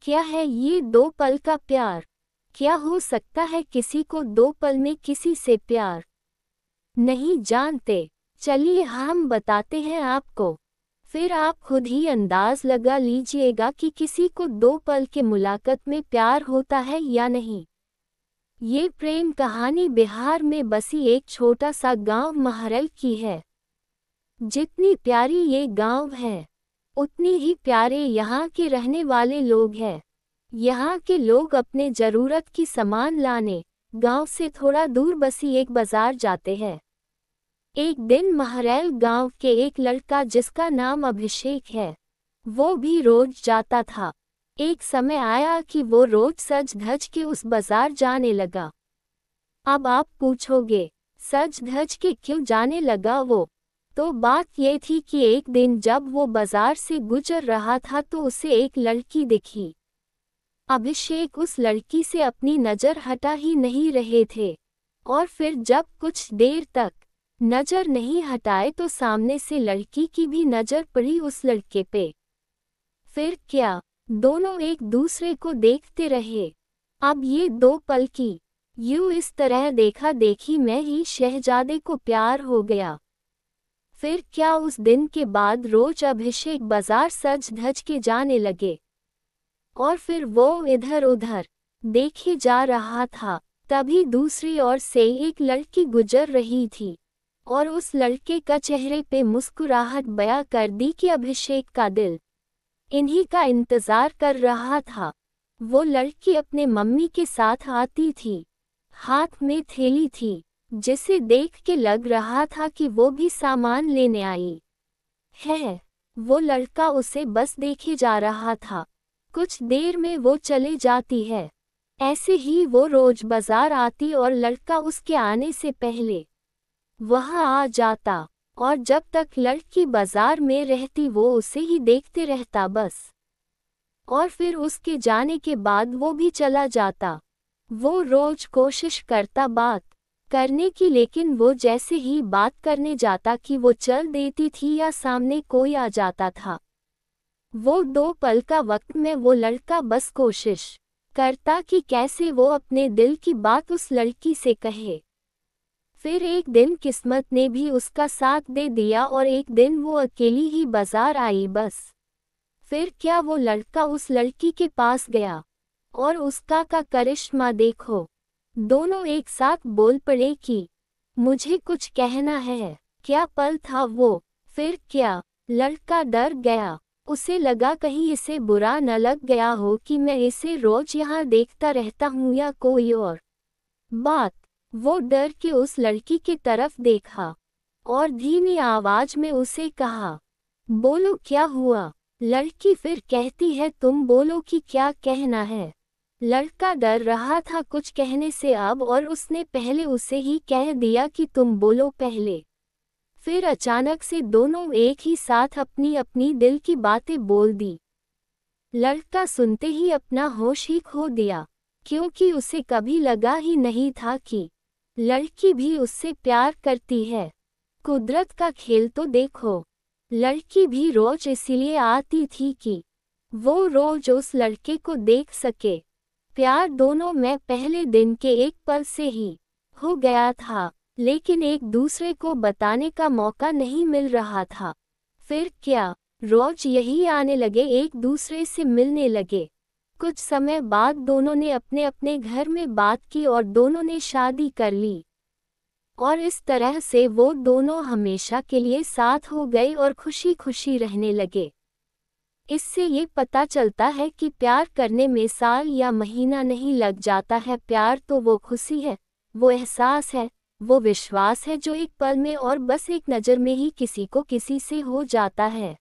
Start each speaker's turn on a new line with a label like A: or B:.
A: क्या है ये 2 पल का प्यार? क्या हो सकता है किसी को 2 पल में किसी से प्यार? नहीं जानते? चलिए हम बताते हैं आपको। फिर आप खुद ही अंदाज लगा लीजिएगा कि किसी को 2 पल के मुलाकात में प्यार होता है या नहीं। ये प्रेम कहानी बिहार में बसी एक छोटा सा गांव महरल की है। जितनी प्यारी ये गांव है, उतनी ही प्यारे यहाँ के रहने वाले लोग हैं। यहाँ के लोग अपने ज़रूरत की सामान लाने गांव से थोड़ा दूर बसी एक बाजार जाते हैं। एक दिन महरैल गांव के एक लड़का जिसका नाम अभिषेक है, वो भी रोज जाता था। एक समय आया कि वो रोज सज धज के उस बाजार जाने लगा। अब आप पूछोगे, सज धज के क्यों जाने लगा वो? तो बात ये थी कि एक दिन जब वो बाजार से गुजर रहा था तो उसे एक लड़की दिखी। अभिषेक उस लड़की से अपनी नज़र हटा ही नहीं रहे थे, और फिर जब कुछ देर तक नज़र नहीं हटाए तो सामने से लड़की की भी नज़र पड़ी उस लड़के पे। फिर क्या, दोनों एक दूसरे को देखते रहे। अब ये 2 पल की यूं इस तरह देखा देखी में ही शहजादे को प्यार हो गया। फिर क्या उस दिन के बाद रोज अभिषेक बाजार सज धज के जाने लगे, और फिर वो इधर उधर देखे जा रहा था। तभी दूसरी ओर से एक लड़की गुजर रही थी, और उस लड़के का चेहरे पे मुस्कुराहट बयां कर दी कि अभिषेक का दिल इन्हीं का इंतजार कर रहा था। वो लड़की अपने मम्मी के साथ आती थी, हाथ में थैली थी, जिसे देख के लग रहा था कि वो भी सामान लेने आई है। वो लड़का उसे बस देखे जा रहा था। कुछ देर में वो चले जाती है। ऐसे ही वो रोज बाजार आती और लड़का उसके आने से पहले वहां आ जाता, और जब तक लड़की बाजार में रहती वो उसे ही देखते रहता बस। और फिर उसके जाने के बाद वो भी चला जाता। वो रोज कोशिश करता बात करने की, लेकिन वो जैसे ही बात करने जाता कि वो चल देती थी या सामने कोई आ जाता था। वो 2 पल का वक्त में वो लड़का बस कोशिश करता कि कैसे वो अपने दिल की बात उस लड़की से कहे। फिर एक दिन किस्मत ने भी उसका साथ दे दिया और एक दिन वो अकेली ही बाजार आई बस। फिर क्या, वो लड़का उस लड़की के पास गया, और उसका का करिश्मा देखो। दोनों एक साथ बोल पड़े कि मुझे कुछ कहना है। क्या पल था वो! फिर क्या, लड़का डर गया। उसे लगा कहीं इसे बुरा न लग गया हो कि मैं इसे रोज यहाँ देखता रहता हूँ या कोई और बात। वो डर के उस लड़की की तरफ देखा और धीमी आवाज में उसे कहा, बोलो क्या हुआ? लड़की फिर कहती है, तुम बोलो कि क्या कहना है। लड़का डर रहा था कुछ कहने से अब, और उसने पहले उसे ही कह दिया कि तुम बोलो पहले। फिर अचानक से दोनों एक ही साथ अपनी अपनी दिल की बातें बोल दी। लड़का सुनते ही अपना होश ही खो दिया, क्योंकि उसे कभी लगा ही नहीं था कि लड़की भी उससे प्यार करती है। कुदरत का खेल तो देखो। लड़की भी रोज इसीलिए आती थी कि वो रोज उस लड़के को देख सके। प्यार दोनों में पहले दिन के एक पल से ही हो गया था, लेकिन एक दूसरे को बताने का मौका नहीं मिल रहा था। फिर क्या, रोज यही आने लगे, एक दूसरे से मिलने लगे। कुछ समय बाद दोनों ने अपने अपने घर में बात की और दोनों ने शादी कर ली, और इस तरह से वो दोनों हमेशा के लिए साथ हो गए और खुशी खुशी रहने लगे। इससे ये पता चलता है कि प्यार करने में साल या महीना नहीं लग जाता है। प्यार तो वो खुशी है, वो एहसास है, वो विश्वास है जो एक पल में और बस एक नज़र में ही किसी को किसी से हो जाता है।